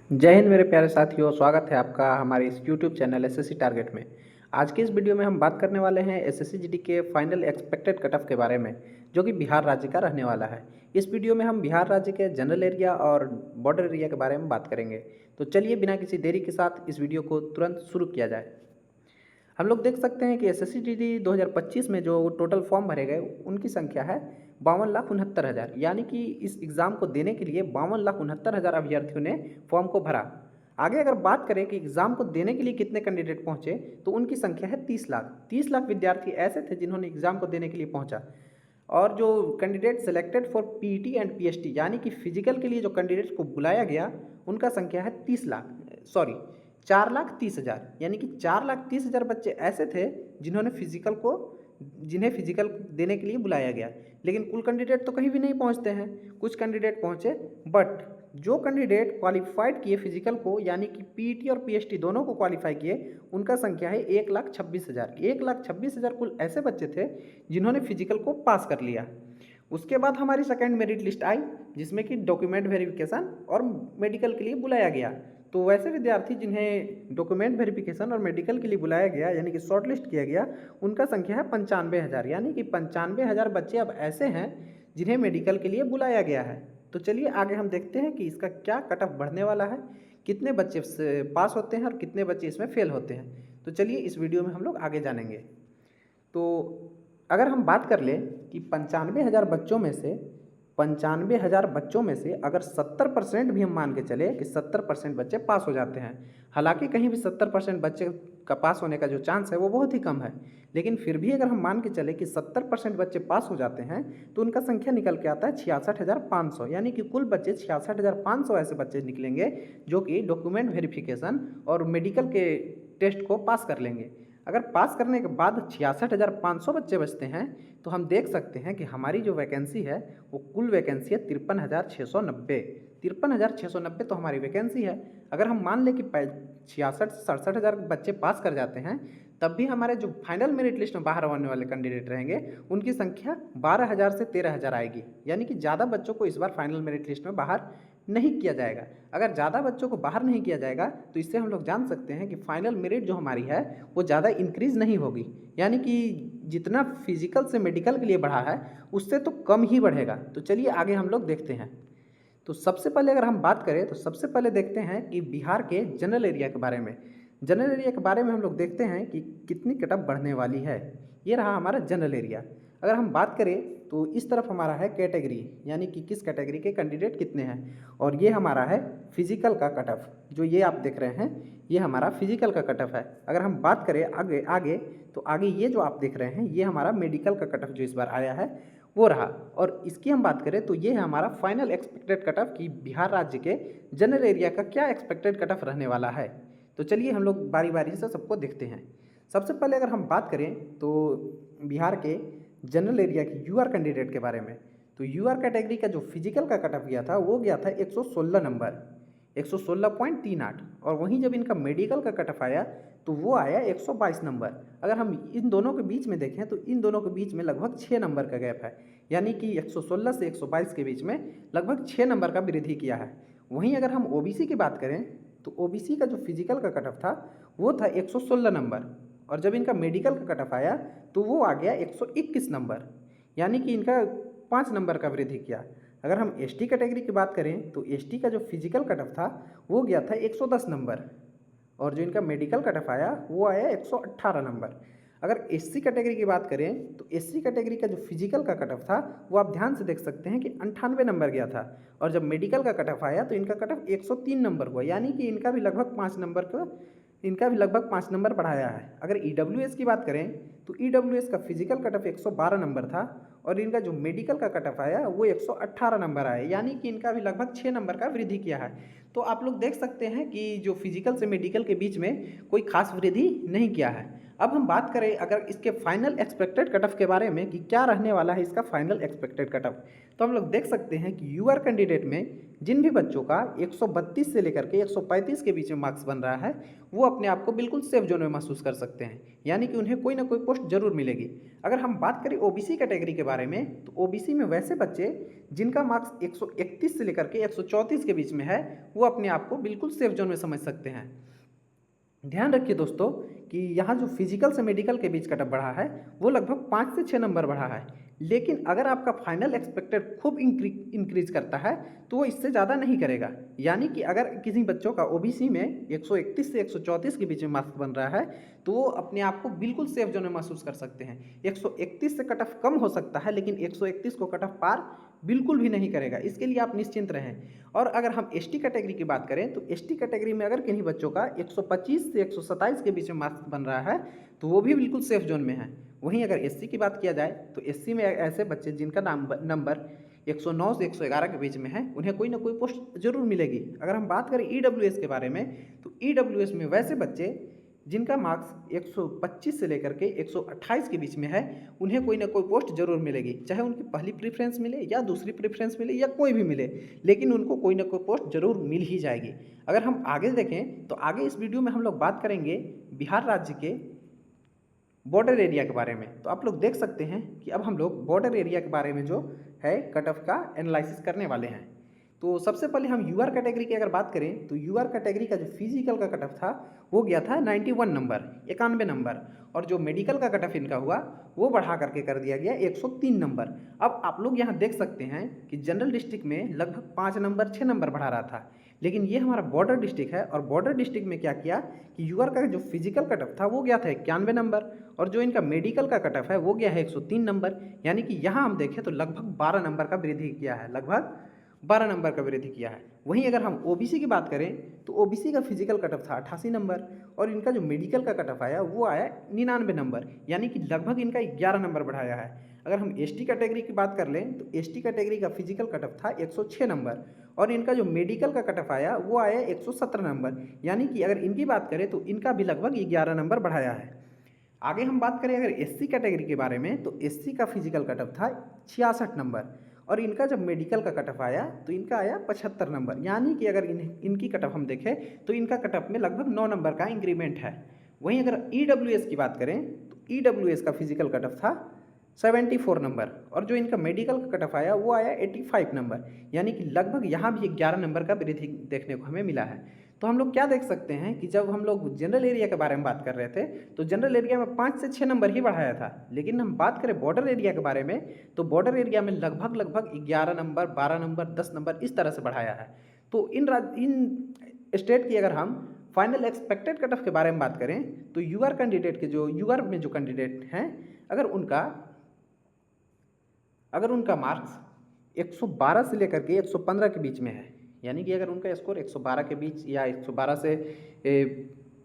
जय हिंद मेरे प्यारे साथियों, स्वागत है आपका हमारे इस यूट्यूब चैनल एसएससी टारगेट में। आज की इस वीडियो में हम बात करने वाले हैं एसएससी जीडी के फाइनल एक्सपेक्टेड कट ऑफ के बारे में, जो कि बिहार राज्य का रहने वाला है। इस वीडियो में हम बिहार राज्य के जनरल एरिया और बॉर्डर एरिया के बारे में बात करेंगे। तो चलिए बिना किसी देरी के साथ इस वीडियो को तुरंत शुरू किया जाए। हम लोग देख सकते हैं कि एसएससी जीडी 2025 में जो टोटल फॉर्म भरे गए उनकी संख्या है 52,69,000, यानी कि इस एग्ज़ाम को देने के लिए 52,69,000 अभ्यर्थियों ने फॉर्म को भरा। आगे अगर बात करें कि एग्ज़ाम को देने के लिए कितने कैंडिडेट पहुंचे, तो उनकी संख्या है 30 लाख। 30 लाख विद्यार्थी ऐसे थे जिन्होंने एग्ज़ाम को देने के लिए पहुंचा। और जो candidate selected for PET and PHT, यानी कि फिजिकल के लिए जो कैंडिडेट्स को बुलाया गया, उनका संख्या है 4,30,000, यानी कि 4,30,000 बच्चे ऐसे थे जिन्हें फिजिकल देने के लिए बुलाया गया। लेकिन कुल कैंडिडेट तो कहीं भी नहीं पहुंचते हैं, कुछ कैंडिडेट पहुंचे। बट जो कैंडिडेट क्वालिफाइड किए फिजिकल को, यानी कि पीईटी और पीएचटी दोनों को क्वालिफाई किए, उनका संख्या है 1,26,000। 1,26,000 कुल ऐसे बच्चे थे जिन्होंने फिजिकल को पास कर लिया। उसके बाद हमारी सेकेंड मेरिट लिस्ट आई, जिसमें कि डॉक्यूमेंट वेरिफिकेशन और मेडिकल के लिए बुलाया गया। तो वैसे विद्यार्थी जिन्हें डॉक्यूमेंट वेरिफिकेशन और मेडिकल के लिए बुलाया गया, यानी कि शॉर्ट लिस्ट किया गया, उनका संख्या है 95,000, यानी कि 95,000 बच्चे अब ऐसे हैं जिन्हें मेडिकल के लिए बुलाया गया है। तो चलिए आगे हम देखते हैं कि इसका क्या कट ऑफ बढ़ने वाला है, कितने बच्चे पास होते हैं और कितने बच्चे इसमें फेल होते हैं। तो चलिए इस वीडियो में हम लोग आगे जानेंगे। तो अगर हम बात कर लें कि 95,000 बच्चों में से अगर 70% भी हम मान के चले कि 70% बच्चे पास हो जाते हैं, हालांकि कहीं भी 70% बच्चे का पास होने का जो चांस है वो बहुत ही कम है, लेकिन फिर भी अगर हम मान के चले कि 70% बच्चे पास हो जाते हैं, तो उनका संख्या निकल के आता है 66,500, यानी कि कुल बच्चे 66,500 ऐसे बच्चे निकलेंगे जो कि डॉक्यूमेंट वेरिफिकेशन और मेडिकल के टेस्ट को पास कर लेंगे। अगर पास करने के बाद 66,500 बच्चे बचते हैं, तो हम देख सकते हैं कि हमारी जो वैकेंसी है वो कुल वैकेंसी है 53,690। 53,690 तो हमारी वैकेंसी है। अगर हम मान लें कि 66 से 67,000 बच्चे पास कर जाते हैं, तब भी हमारे जो फाइनल मेरिट लिस्ट में बाहर होने वाले कैंडिडेट रहेंगे उनकी संख्या 12,000 से 13,000 आएगी, यानी कि ज़्यादा बच्चों को इस बार फाइनल मेरिट लिस्ट में बाहर नहीं किया जाएगा। अगर ज़्यादा बच्चों को बाहर नहीं किया जाएगा, तो इससे हम लोग जान सकते हैं कि फाइनल मेरिट जो हमारी है वो ज़्यादा इंक्रीज़ नहीं होगी, यानी कि जितना फिजिकल से मेडिकल के लिए बढ़ा है उससे तो कम ही बढ़ेगा। तो चलिए आगे हम लोग देखते हैं। तो सबसे पहले अगर हम बात करें तो सबसे पहले देखते हैं कि बिहार के जनरल एरिया के बारे में। जनरल एरिया के बारे में हम लोग देखते हैं कि कितनी कट ऑफ बढ़ने वाली है। ये रहा हमारा जनरल एरिया। अगर हम बात करें तो इस तरफ हमारा है कैटेगरी, यानी कि किस कैटेगरी के कैंडिडेट कितने हैं, और ये हमारा है फिजिकल का कट ऑफ। जो ये आप देख रहे हैं ये हमारा फिजिकल का कट ऑफ है। अगर हम बात करें आगे आगे तो आगे ये जो आप देख रहे हैं ये हमारा मेडिकल का कट ऑफ जो इस बार आया है वो रहा। और इसकी हम बात करें तो ये है हमारा फाइनल एक्सपेक्टेड कट ऑफ कि बिहार राज्य के जनरल एरिया का क्या एक्सपेक्टेड कट ऑफ रहने वाला है। तो चलिए हम लोग बारी बारी से सबको देखते हैं। सबसे पहले अगर हम बात करें तो बिहार के जनरल एरिया के यूआर कैंडिडेट के बारे में, तो यूआर कैटेगरी का जो फिजिकल का कट ऑफ गया था वो गया था 116 नंबर, 116.38। और वहीं जब इनका मेडिकल का कट ऑफ आया तो वो आया 122 नंबर। अगर हम इन दोनों के बीच में देखें तो इन दोनों के बीच में लगभग 6 नंबर का गैप है, यानी कि 116 से 122 के बीच में लगभग 6 नंबर का वृद्धि किया है। वहीं अगर हम ओबीसी की बात करें तो ओबीसी का जो फिजिकल का कट ऑफ था वो था 116 नंबर, और जब इनका मेडिकल का कट ऑफ आया तो वो आ गया 121 नंबर, यानी कि इनका 5 नंबर का वृद्धि किया। अगर हम एसटी कैटेगरी की बात करें तो एसटी का जो फिजिकल कट ऑफ था वो गया था 110 नंबर, और जो इनका मेडिकल कट ऑफ आया वो आया 118 नंबर। अगर एससी कैटेगरी की बात करें तो एससी कैटेगरी का जो फिजिकल का कट ऑफ था वो आप ध्यान से देख सकते हैं कि 98 नंबर गया था, और जब मेडिकल का कट ऑफ आया तो इनका कट ऑफ 103 नंबर हुआ, यानी कि इनका भी लगभग 5 नंबर बढ़ाया है। अगर ईडब्ल्यूएस की बात करें तो ईडब्ल्यूएस का फिजिकल कट ऑफ 112 नंबर था, और इनका जो मेडिकल का कट ऑफ आया वो 118 नंबर आया, यानी कि इनका भी लगभग 6 नंबर का वृद्धि किया है। तो आप लोग देख सकते हैं कि जो फिजिकल से मेडिकल के बीच में कोई खास वृद्धि नहीं किया है। अब हम बात करें अगर इसके फाइनल एक्सपेक्टेड कट ऑफ के बारे में कि क्या रहने वाला है इसका फाइनल एक्सपेक्टेड कट ऑफ, तो हम लोग देख सकते हैं कि यूआर कैंडिडेट में जिन भी बच्चों का 132 से लेकर के 135 के बीच में मार्क्स बन रहा है वो अपने आप को बिल्कुल सेफ जोन में महसूस कर सकते हैं, यानी कि उन्हें कोई ना कोई पोस्ट जरूर मिलेगी। अगर हम बात करें ओबीसी कैटेगरी के बारे में तो ओबीसी में वैसे बच्चे जिनका मार्क्स 131 से लेकर के 134 के बीच में है वो वो अपने आप को बिल्कुल सेफ जोन में समझ सकते हैं। ध्यान रखिए दोस्तों कि यहाँ जो फिजिकल से मेडिकल के बीच कटअप बढ़ा है वो लगभग 5 से 6 नंबर बढ़ा है, लेकिन अगर आपका फाइनल एक्सपेक्टेड खूब इंक्रीज करता है तो वो इससे ज़्यादा नहीं करेगा। यानी कि अगर किसी बच्चों का ओबीसी में 131 से 134 के बीच में मार्क्स बन रहा है तो वो अपने आप को बिल्कुल सेफ जोन में महसूस कर सकते हैं। 131 से कट ऑफ कम हो सकता है, लेकिन 131 को कट ऑफ पार बिल्कुल भी नहीं करेगा, इसके लिए आप निश्चिंत रहें। और अगर हम एसटी कैटेगरी की बात करें तो एसटी कैटेगरी में अगर किन्हीं बच्चों का 125 से 127 के बीच में मार्क्स बन रहा है तो वो भी बिल्कुल सेफ जोन में है। वहीं अगर एससी की बात किया जाए तो एससी में ऐसे बच्चे जिनका नंबर 109 से 111 के बीच में है उन्हें कोई ना कोई पोस्ट जरूर मिलेगी। अगर हम बात करें ईडब्ल्यूएस के बारे में तो ईडब्ल्यूएस में वैसे बच्चे जिनका मार्क्स 125 से लेकर के 128 के बीच में है उन्हें कोई ना कोई पोस्ट जरूर मिलेगी, चाहे उनकी पहली प्रेफरेंस मिले या दूसरी प्रेफरेंस मिले या कोई भी मिले, लेकिन उनको कोई ना कोई पोस्ट जरूर मिल ही जाएगी। अगर हम आगे देखें तो आगे इस वीडियो में हम लोग बात करेंगे बिहार राज्य के बॉर्डर एरिया के बारे में। तो आप लोग देख सकते हैं कि अब हम लोग बॉर्डर एरिया के बारे में जो है कट ऑफ का एनालिसिस करने वाले हैं। तो सबसे पहले हम यूआर कैटेगरी की अगर बात करें तो यूआर कैटेगरी का जो फिजिकल का कट ऑफ था वो गया था 91 नंबर, 91 नंबर, और जो मेडिकल का कट ऑफ इनका हुआ वो बढ़ा करके कर दिया गया 103 नंबर। अब आप लोग यहाँ देख सकते हैं कि जनरल डिस्ट्रिक्ट में लगभग 5 नंबर 6 नंबर बढ़ा रहा था, लेकिन ये हमारा बॉर्डर डिस्ट्रिक्ट है और बॉर्डर डिस्ट्रिक्ट में क्या किया कि यूआर का जो फिजिकल कट ऑफ था वो गया था 91 नंबर और जो इनका मेडिकल का कट ऑफ है वो गया है 103 नंबर। यानी कि यहाँ हम देखें तो लगभग 12 नंबर का वृद्धि किया है, लगभग 12 नंबर का वृद्धि किया है। वहीं अगर हम ओबीसी की बात करें तो ओबीसी का फिजिकल कट ऑफ था 88 नंबर और इनका जो मेडिकल का कट ऑफ आया वो आया 99 नंबर, यानी कि लगभग इनका 11 नंबर बढ़ाया है। अगर हम एसटी कैटेगरी की बात कर लें तो एसटी कैटेगरी का फिजिकल कट ऑफ था 106 नंबर और इनका जो मेडिकल का कट ऑफ आया वो आया 117 नंबर, यानी कि अगर इनकी बात करें तो इनका भी लगभग 11 नंबर बढ़ाया है। आगे हम बात करें अगर एससी कैटेगरी के बारे में तो एससी का फिजिकल कट ऑफ था 66 नंबर और इनका जब मेडिकल का कट ऑफ आया तो इनका आया 75 नंबर, यानी कि अगर इनकी कट ऑफ हम देखें तो इनका कट ऑफ में लगभग 9 नंबर का इंक्रीमेंट है। वहीं अगर ईडब्ल्यूएस की बात करें तो ईडब्ल्यूएस का फिजिकल कट ऑफ था 74 नंबर और जो इनका मेडिकल का कट ऑफ आया वो आया 85 नंबर, यानी कि लगभग यहाँ भी 11 नंबर का वृद्धि देखने को हमें मिला है। तो हम लोग क्या देख सकते हैं कि जब हम लोग जनरल एरिया के बारे में बात कर रहे थे तो जनरल एरिया में 5 से 6 नंबर ही बढ़ाया था, लेकिन हम बात करें बॉर्डर एरिया के बारे में तो बॉर्डर एरिया में लगभग 11 नंबर, 12 नंबर, 10 नंबर इस तरह से बढ़ाया है। तो इन स्टेट की अगर हम फाइनल एक्सपेक्टेड कट ऑफ के बारे में बात करें तो यूआर कैंडिडेट के जो यूआर में जो कैंडिडेट हैं अगर उनका मार्क्स 112 से लेकर के 115 के बीच में है, यानी कि अगर उनका स्कोर 112 के बीच या 112 से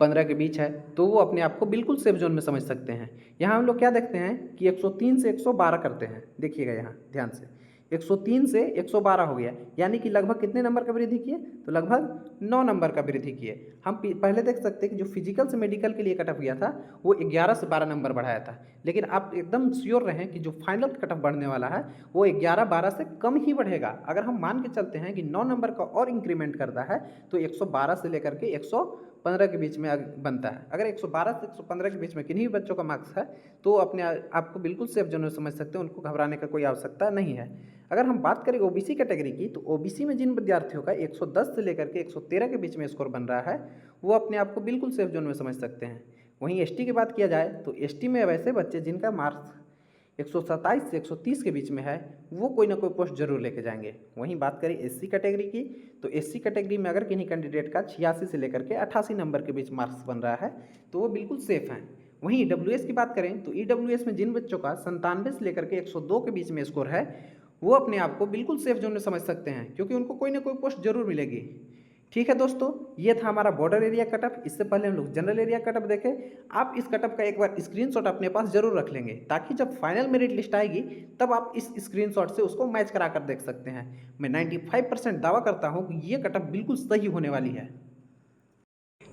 15 के बीच है तो वो अपने आप को बिल्कुल सेफ जोन में समझ सकते हैं। यहाँ हम लोग क्या देखते हैं कि 103 से 112 करते हैं, देखिएगा यहाँ ध्यान से 103 से 112 हो गया, यानी कि लगभग कितने नंबर का वृद्धि किए तो लगभग 9 नंबर का वृद्धि किए। हम पहले देख सकते हैं कि जो फिजिकल से मेडिकल के लिए कट ऑफ गया था वो 11 से 12 नंबर बढ़ाया था, लेकिन आप एकदम श्योर रहें कि जो फाइनल कट ऑफ बढ़ने वाला है वो 11-12 से कम ही बढ़ेगा। अगर हम मान के चलते हैं कि 9 नंबर का और इंक्रीमेंट करता है तो 112 से लेकर के 115 के बीच में बनता है। अगर 112 से 115 के बीच में किन्हीं भी बच्चों का मार्क्स है तो अपने आप को बिल्कुल सेफ जोन में समझ सकते हैं, उनको घबराने का कोई आवश्यकता नहीं है। अगर हम बात करें ओबीसी कैटेगरी की तो ओबीसी में जिन विद्यार्थियों का 110 से लेकर के 113 के बीच में स्कोर बन रहा है वो अपने आप को बिल्कुल सेफ जोन में समझ सकते हैं। वहीं एसटी की बात किया जाए तो एसटी में वैसे बच्चे जिनका मार्क्स 127 से 130 के बीच में है वो कोई ना कोई पोस्ट जरूर लेके जाएंगे। वहीं बात करें एससी कैटेगरी की तो एससी कैटेगरी में अगर किन्हीं कैंडिडेट का 86 से लेकर के 88 नंबर के बीच मार्क्स बन रहा है तो वो बिल्कुल सेफ हैं। वहीं ईडब्ल्यूएस की बात करें तो ईडब्ल्यूएस में जिन बच्चों का 97 से लेकर के 102 के बीच में स्कोर है वो अपने आप को बिल्कुल सेफ जोन में समझ सकते हैं, क्योंकि उनको कोई ना कोई पोस्ट जरूर मिलेगी। ठीक है दोस्तों, ये था हमारा बॉर्डर एरिया कटअप। इससे पहले हम लोग जनरल एरिया कटअप देखें। आप इस कटअप का एक बार स्क्रीनशॉट अपने पास जरूर रख लेंगे ताकि जब फाइनल मेरिट लिस्ट आएगी तब आप इस स्क्रीनशॉट से उसको मैच करा कर देख सकते हैं। मैं 95% दावा करता हूँ कि ये कटअप बिल्कुल सही होने वाली है।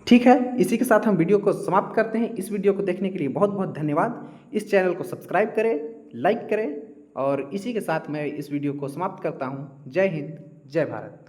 ठीक है, इसी के साथ हम वीडियो को समाप्त करते हैं। इस वीडियो को देखने के लिए बहुत बहुत धन्यवाद। इस चैनल को सब्सक्राइब करें, लाइक करें और इसी के साथ मैं इस वीडियो को समाप्त करता हूँ। जय हिंद, जय भारत।